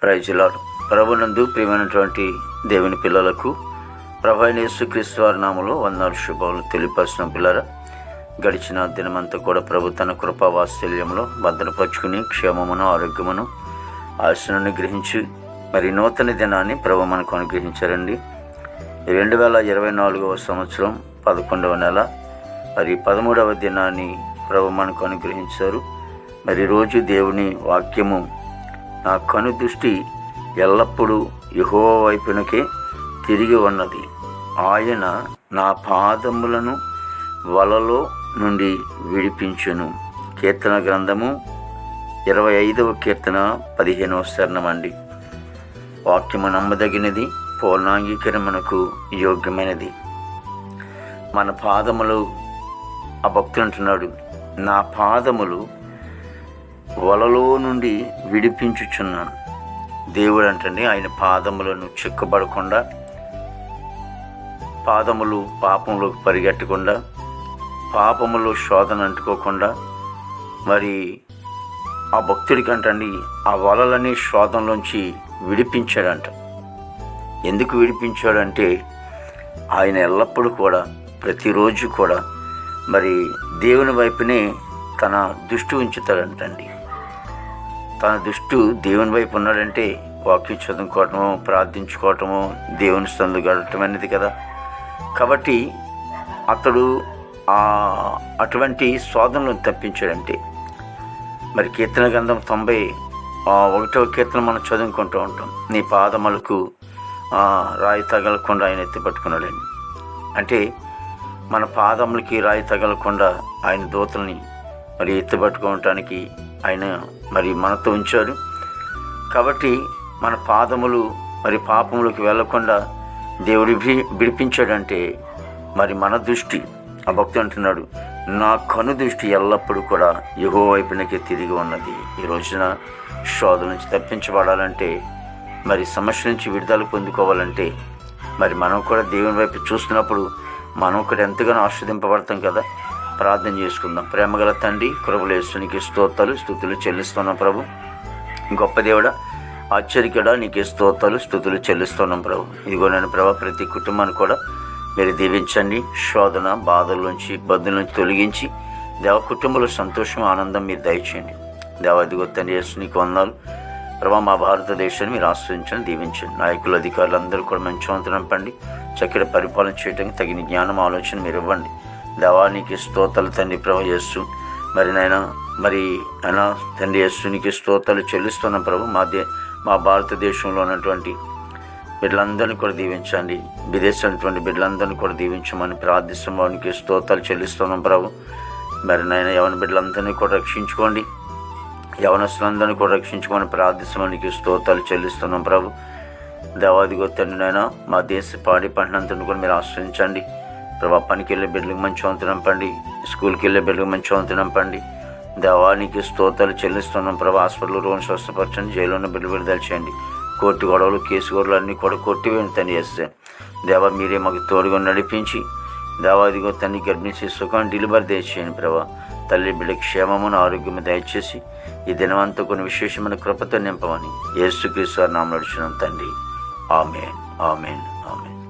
Praise the lord. ప్రభునందు ప్రియమైనటువంటి దేవుని పిల్లలకు ప్రభు అయిన యేసుక్రీస్తు వారి నామములో వందనాలు శుభములు తెలియపరిచిన పిల్లరా, గడిచిన దినమంతా కూడా ప్రభు తన కృపా వాత్సల్యంలో భద్రపరుచుకుని క్షేమమును ఆరోగ్యమును ఆశను అనుగ్రహించి మరి నూతన దినాన్ని ప్రభు మనకు అనుగ్రహించారండి. 2024వ సంవత్సరం 11వ నెల మరి 13వ దినాన్ని ప్రభు మనకు అనుగ్రహించారు. మరి రోజు దేవుని వాక్యము, నా కను దృష్టి ఎల్లప్పుడూ యెహోవా వైపునకే తిరిగి ఉన్నది, ఆయన నా పాదములను వలలో నుండి విడిపించును. కీర్తన గ్రంథము 25వ కీర్తన 15వ చరణం అండి. వాక్యము నమ్మదగినది, పూర్ణాంగీకరణకు యోగ్యమైనది. మన పాదములు, ఆ భక్తుడు అంటున్నాడు, నా పాదములు వలలో నుండి విడిపించుచున్నాను. దేవుడు అంటండి, ఆయన పాదములను చిక్కబడకుండా, పాదములు పాపంలోకి పరిగెట్టకుండా, పాపములో శోధన అంటుకోకుండా, మరి ఆ భక్తుడికి అంటండి ఆ వలలని శోధనలోంచి విడిపించాడంట. ఎందుకు విడిపించాడంటే ఆయన ఎల్లప్పుడూ కూడా ప్రతిరోజు కూడా మరి దేవుని వైపునే తన దృష్టి ఉంచుతాడంటండి. తన దృష్టి దేవుని వైపు ఉన్నాడంటే వాక్యం చదువుకోవటము, ప్రార్థించుకోవటము, దేవుని సందు గడటం అనేది కదా. కాబట్టి అతడు అటువంటి శోధనలను తప్పించాడంటే, మరి కీర్తన గ్రంథం 91వ కీర్తన మనం చదువుకుంటూ ఉంటాం. నీ పాదములకు రాయి తగలకుండా ఆయన ఎత్తిపట్టుకున్నాడని. అంటే మన పాదములకి రాయి తగలకుండా ఆయన దూతల్ని మరి ఎత్తిపట్టుకోవటానికి ఆయన మరి మనతో ఉంచాడు. కాబట్టి మన పాదములు మరి పాపములకు వెళ్లకుండా దేవుడు విడిపించాడంటే మరి మన దృష్టి, ఆ భక్తుడు అంటున్నాడు, నా కను దృష్టి ఎల్లప్పుడూ కూడా యెహోవా వైపునకే తిరిగి ఉన్నది. ఈ రోజున శోధన నుంచి తప్పించబడాలంటే, మరి సమస్య నుంచి విడుదల పొందుకోవాలంటే, మరి మనం కూడా దేవుని వైపు చూస్తున్నప్పుడు మనం కూడా ఎంతగానో ఆస్వాదింపబడతాం కదా. ప్రార్థన చేసుకుందాం. ప్రేమగల తండ్రి, కృపల యేసునికి స్తోత్రాలు స్తుతులు చెల్లిస్తున్నాం ప్రభు. గొప్ప దేవుడా, ఆశ్చర్యకుడా, నీకే స్తోత్రాలు స్తుతులు చెల్లిస్తున్నాం ప్రభు. ఇదిగో నేను ప్రభు ప్రతి కుటుంబాన్ని కూడా మీరు దీవించండి. శోధన బాధల్లోంచి ఇబ్బందుల నుంచి తొలగించి దేవ కుటుంబంలో సంతోషం ఆనందం మీరు దయచేయండి. దేవ ఇదిగో తండ్రి యేసు నీకు వందనాలు ప్రభా. మా భారతదేశాన్ని మీరు ఆశ్రయించండి, దీవించండి. నాయకులు, అధికారులు అందరూ కూడా మంచి వంతు నింపండి. చక్కటి పరిపాలన చేయడానికి తగిన జ్ఞానం, ఆలోచన మీరు ఇవ్వండి. దేవానికి స్తోత్రాలు తండ్రి ప్రభు యేసు. మరి నాయన మరి అయినా తండ్రి యేసు నీకు స్తోత్రాలు చెల్లిస్తున్నాం ప్రభు. మా భారతదేశంలో ఉన్నటువంటి బిడ్డలందరినీ కూడా దీవించండి. విదేశమైనటువంటి బిడ్డలందరినీ కూడా దీవించమని ప్రార్థిస్తాం. వానికి స్తోత్రాలు చెల్లిస్తున్నాం ప్రభు. మరి నాయన యవన బిడ్డలందరినీ కూడా రక్షించుకోండి, యవనస్తులందరినీ కూడా రక్షించుకొని ప్రార్థిస్తామనికి స్తోత్రాలు చెల్లిస్తున్నాం ప్రభు. దేవాదిగో తండ్రి నాయన మా దేశ పాడి పంటలందరినీ కూడా మీరు ఆశ్రయించండి ప్రభా. పనికి వెళ్ళే బిడ్డలకు మంచి వంతు నింపండి, స్కూల్కి వెళ్ళే బిడ్డలకు మంచి వంతు నింపండి. దేవానికి స్తోత్రాలు చెల్లిస్తున్నాం ప్రభా. హాస్పిటల్ రోడ్డు స్వస్థపరచండి, జైల్లో ఉన్న బిడ్డలు విడుదల చేయండి. కోర్టు గొడవలు, కేసు గొడవలు అన్నీ కూడా కొట్టివేయండి తండ్రి చేస్తే. దేవా మీరే మాకు తోడుగా నడిపించి దేవాదిగో తండ్రి గర్భిణీ సుఖం డెలివరీ దయచేయండి ప్రభా. తల్లి బిడ్డ క్షేమమును ఆరోగ్యము దయచేసి ఈ దినమంతా కొన్ని విశేషమైన కృపతో నింపమని యేసుక్రీస్తు నామములో అడుగుచున్నాం తండ్రి. ఆమేన్, ఆమేన్, ఆమేన్.